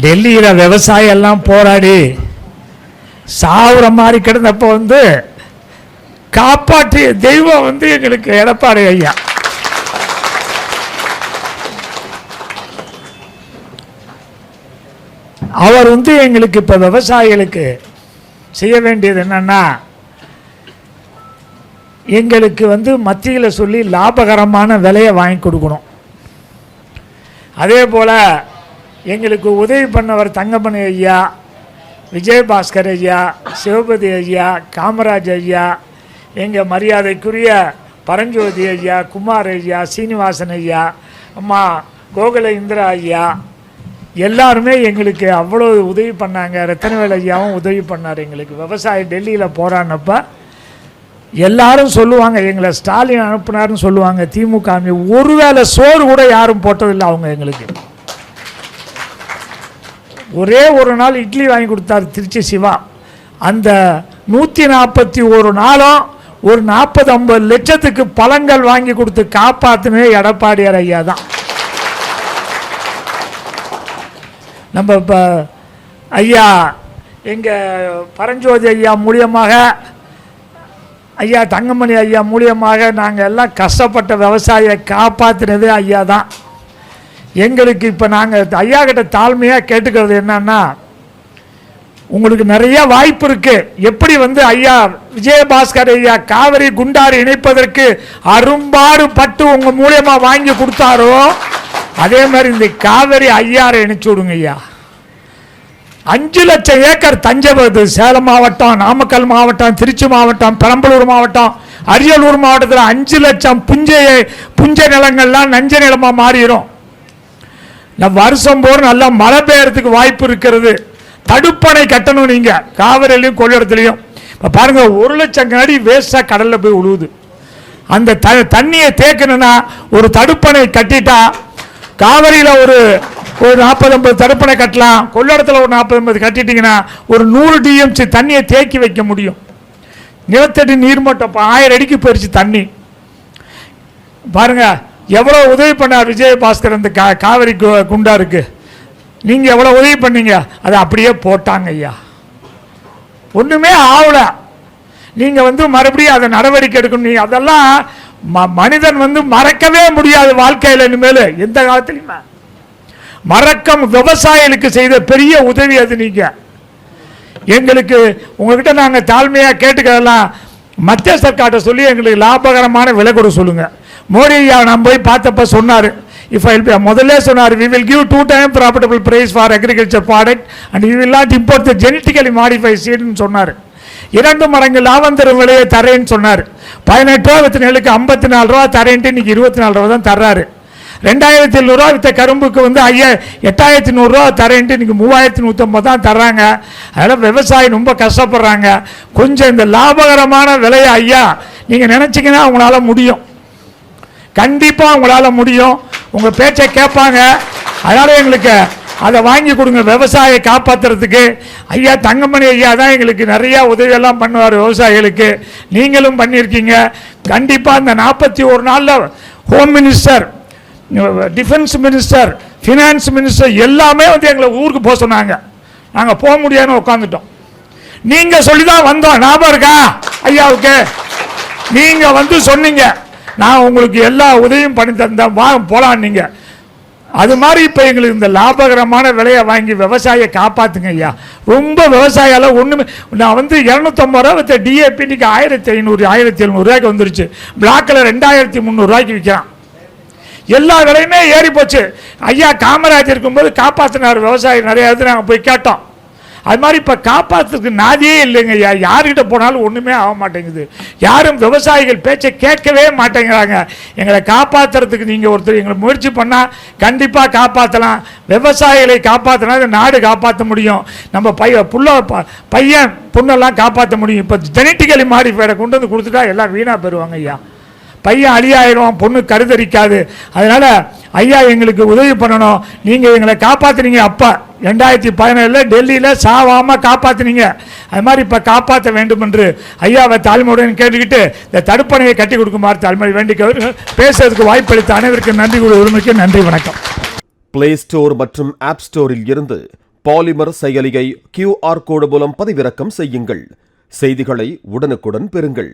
டெல்லியில் விவசாயம் எல்லாம் போராடி சாவுற மாதிரி கிடந்தப்போ காப்பாற்றிய தெய்வம் எங்களுக்கு எடப்பாடி ஐயா. அவர் எங்களுக்கு இப்போ விவசாயிகளுக்கு செய்ய வேண்டியது என்னன்னா, எங்களுக்கு மத்தியில் சொல்லி லாபகரமான விலையை வாங்கி கொடுக்கணும். அதே போல் எங்களுக்கு உதவி பண்ணவர் தங்கமணி ஐயா, விஜயபாஸ்கர் ஐயா, சிவபதி ஐயா, காமராஜ் ஐயா, எங்கள் மரியாதைக்குரிய பரஞ்சோதி ஐயா, குமார் ஐயா, சீனிவாசன் ஐயா, அம்மா கோகுல இந்திரா ஐயா, எல்லாருமே எங்களுக்கு அவ்வளோ உதவி பண்ணாங்க. ரத்தனவேல் ஐயாவும் உதவி பண்ணார் எங்களுக்கு. விவசாயி டெல்லியில் போராடினப்ப எல்லாரும் சொல்லுவாங்க, எங்களை ஸ்டாலின் அனுப்புனார்னு சொல்லுவாங்க. திமுக ஒருவேளை சோறு கூட யாரும் போட்டதில்லை. அவங்க எங்களுக்கு ஒரே ஒரு நாள் இட்லி வாங்கி கொடுத்தார் திருச்சி சிவா. அந்த 141 நாளும் ஒரு 40-50 லட்சத்துக்கு பழங்கள் வாங்கி கொடுத்து காப்பாற்றினே எடப்பாடியார் ஐயா தான். நம்ம இப்போ ஐயா எங்கள் பரஞ்சோதி ஐயா மூலியமாக, ஐயா தங்கமணி ஐயா மூலியமாக நாங்கள் எல்லாம் கஷ்டப்பட்ட விவசாயியை காப்பாற்றினதே ஐயா தான். எங்களுக்கு இப்போ நாங்கள் ஐயா கிட்ட தாழ்மையாக கேட்டுக்கிறது என்னன்னா, உங்களுக்கு நிறைய வாய்ப்பு இருக்குது. எப்படி ஐயா விஜயபாஸ்கர் ஐயா காவிரி குண்டாறு இணைப்பதற்கு அரும்பாடு பட்டு உங்கள் மூலியமாக வாங்கி கொடுத்தாரோ, அதே மாதிரி இந்த காவிரி ஐயாரை இணைச்சு விடுங்க ஐயா. 5 லட்சம் ஏக்கர் தஞ்சை, சேலம் மாவட்டம், நாமக்கல் மாவட்டம், திருச்சி மாவட்டம், பெரம்பலூர் மாவட்டம், அரியலூர் மாவட்டத்தில் 5 லட்சம் புஞ்ச நிலங்கள்லாம் நஞ்ச நிலமாக மாறிடும். வருஷம் போர் நல்லா மழை பெய்யறதுக்கு வாய்ப்பு இருக்கிறது. தடுப்பணை கட்டணும் நீங்கள் காவிரிலையும் கொள்ளிடத்துலையும். இப்போ பாருங்கள், 1 லட்சம் அடி வேஸ்ட்டாக கடலில் போய் விழுவுது. அந்த தண்ணியை தேக்கணும்னா ஒரு தடுப்பணை கட்டிட்டா காவிரியில் ஒரு 40-50 தடுப்பணை கட்டலாம். கொள்ளிடத்தில் ஒரு 40-50 கட்டிட்டிங்கன்னா ஒரு 100 டிஎம்சி தண்ணியை தேக்கி வைக்க முடியும். நிலத்தடி நீர்மட்டம் 1000 அடிக்கு போயிடுச்சு தண்ணி. பாருங்கள் எவ்வளோ உதவி பண்ணார் விஜயபாஸ்கர் அந்த காவிரி குண்டாருக்கு. நீங்கள் எவ்வளோ உதவி பண்ணீங்க, அதை அப்படியே போட்டாங்க ஐயா. ஒன்றுமே ஆகலை. நீங்கள் மறுபடியும் அதை நடவடிக்கை எடுக்கணும். அதெல்லாம் மனிதன் மறக்கவே முடியாது வாழ்க்கையில். இனிமேல் எந்த காலத்துலையுமே மறக்கம் விவசாயிகளுக்கு செய்த பெரிய உதவி அது. நீங்கள் எங்களுக்கு உங்ககிட்ட நாங்கள் தாழ்மையாக கேட்டுக்கலாம், மத்திய சர்க்கார்ட்ட சொல்லி எங்களுக்கு லாபகரமான விலை கூட சொல்லுங்கள். மோடி ஐயா நான் போய் பார்த்தப்ப சொன்னார், முதல்ல சொன்னார், we will give 2 times profitable price for agriculture product and we will not import the genetically modified seed சொன்னார். 2 மடங்கு லாபம் தரும் விலையை தரேன்னு சொன்னார். 18 ரூபா வித்த நெல்லுக்கு 54 ரூபா தரேன்ட்டு இன்னைக்கு 24 ரூபா தான் தர்றாரு. 2700 ரூபா வித்த கரும்புக்கு 8100 ரூபா தரேன்ட்டு இன்னைக்கு 3150 தான் தர்றாங்க. அதனால் விவசாயி ரொம்ப கஷ்டப்படுறாங்க. கொஞ்சம் இந்த லாபகரமான விலையை ஐயா நீங்கள் நினச்சிங்கன்னா உங்களால் முடியும். கண்டிப்பாக உங்களால் முடியும். உங்கள் பேச்சை கேட்பாங்க. அதனால் எங்களுக்கு அதை வாங்கி கொடுங்க விவசாயியை காப்பாற்றுறதுக்கு. ஐயா தங்கமணி ஐயா தான் எங்களுக்கு நிறையா உதவியெல்லாம் பண்ணுவார் விவசாயிகளுக்கு. நீங்களும் பண்ணியிருக்கீங்க. கண்டிப்பாக இந்த 41 நாளில் home minister, defence minister, finance minister எல்லாமே எங்களை ஊருக்கு போக சொன்னாங்க. நாங்கள் போக முடியாதுன்னு உட்காந்துட்டோம். நீங்கள் சொல்லி தான் வந்தோம். ஞாபகம் இருக்கா ஐயாவுக்கு? நீங்கள் சொன்னீங்க, நான் உங்களுக்கு எல்லா உதவியும் பண்ணி தந்தேன், வாங்க போகலாம். நீங்கள் அது மாதிரி இப்போ எங்களுக்கு இந்த லாபகரமான விலையை வாங்கி விவசாயியை காப்பாற்றுங்க ஐயா. ரொம்ப விவசாயால் ஒன்றுமே. நான் 250 ரூபா விற்ற டிஏபி இன்னைக்கு 1500 1700 ரூபாய்க்கு வந்துருச்சு. பிளாக்கில் 2300 ரூபாய்க்கு விற்கிறான். எல்லா விலையுமே ஏறி போச்சு. ஐயா காமராஜ் இருக்கும்போது காப்பாற்றினார் விவசாயி. நிறைய இடத்துல நாங்கள் போய் கேட்டோம். அது மாதிரி இப்போ காப்பாற்றுறதுக்கு நாதியே இல்லைங்க ஐயா. யார்கிட்ட போனாலும் ஒன்றுமே ஆக மாட்டேங்குது. யாரும் விவசாயிகள் பேச்சை கேட்கவே மாட்டேங்கிறாங்க. எங்களை காப்பாற்றுறதுக்கு நீங்கள் ஒருத்தர் எங்களை முயற்சி பண்ணால் கண்டிப்பாக காப்பாற்றலாம். விவசாயிகளை காப்பாற்றினா இந்த நாடு காப்பாற்ற முடியும். நம்ம பையன் பொண்ணெல்லாம் காப்பாற்ற முடியும். இப்போ ஜெனட்டிக்கலி மாடிஃபைடை கொண்டு கொடுத்துட்டா எல்லாம் வீணாக போயிடுவாங்க ஐயா. பையன் அழியாயிடுவான், பொண்ணு கருதரிக்காது. அதனால் ஐயா எங்களுக்கு உதவி பண்ணணும். நீங்கள் எங்களை காப்பாற்றுனீங்க. அப்போ 2017 டெல்லியில் சாவாமல் காப்பாற்றினீங்க. அது மாதிரி இப்போ காப்பாற்ற வேண்டும் என்று ஐயாவை தாழ்மையுடன் கேட்டுக்கிட்டு இந்த தடுப்பணையை கட்டி கொடுக்குமாறு தாழ்மை வேண்டிக்க பேசுறதுக்கு வாய்ப்பளித்த அனைவருக்கும் நன்றி கூற உரிமைக்கு நன்றி. வணக்கம். பிளே ஸ்டோர் மற்றும் ஆப் ஸ்டோரில் இருந்து பாலிமர் செயலியை QR கோடு மூலம் பதிவிறக்கம் செய்யுங்கள். செய்திகளை உடனுக்குடன் பெறுங்கள்.